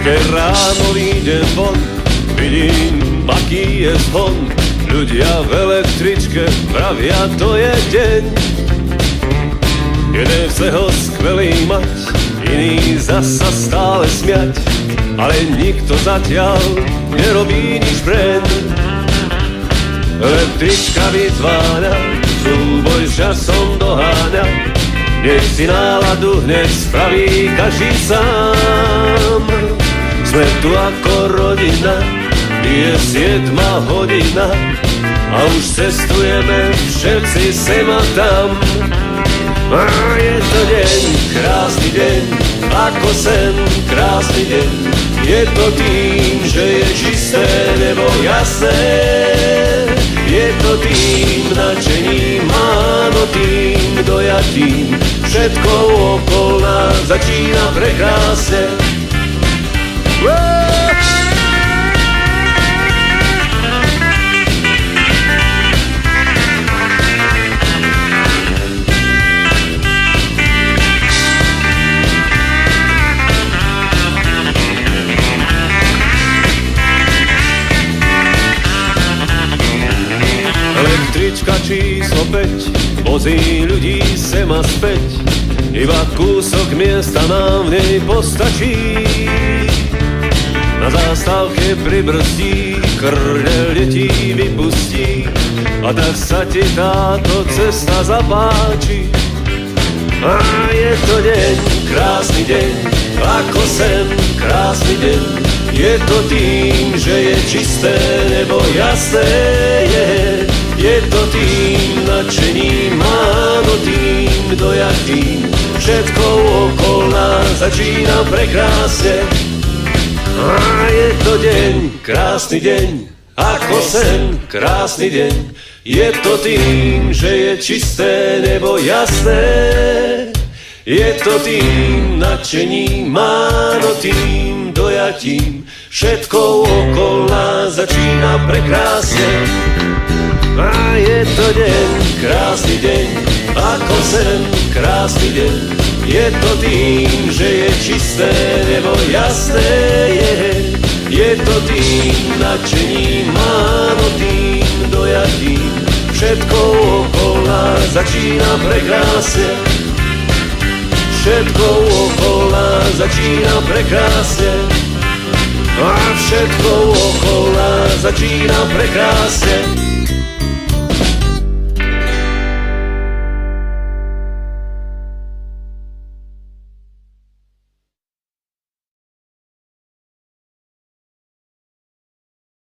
Keď ráno vyjdem von, vidím, aký je zhon. Ľudia v električke pravia, to je deň. Jeden chce ho skvelý mať, iný zasa stále smiať, ale nikto zatiaľ nerobí nič preň. Električka vytváňa, súboj s časom doháňa, nech si náladu hneď spraví každý sám. Sme tu ako rodina, je 7 hodina a už cestujeme všetci sem a tam. A je to deň, krásny deň, ako sen, krásny deň. Je to tým, že je čisté nebo jasné. Je to tým nadšením, áno tým dojatým. Všetko okolo nás začína prekrásne. Električka číslo 5 vozí ľudí sem a späť, iba kúsok miesta nám v nej postačí. Na zástavke pribrzdí, krne letí, vypustí, a tak sa ti táto cesta zapáči. A je to deň, krásny deň, ako sen, krásny deň. Je to tým, že je čisté nebo jasné. Je to tým nadšením, áno tým dojatým. Všetko okolo nás začína prekrásne. A je to deň, krásny deň, ako sen, krásny deň. Je to tým, že je čisté nebo jasné. Je to tým nadšením, áno tým dojatím. Všetko okolo nás začína prekrásne. A je to deň, krásny deň, ako sen, krásny deň. Je to tým, že je čisté nebo jasné. Je to tým nadšením, áno tým dojatím. Všetko okolo nás začína prekrásne. Všetko okolo nás začína prekrásne. A všetko okolo nás začína prekrásne.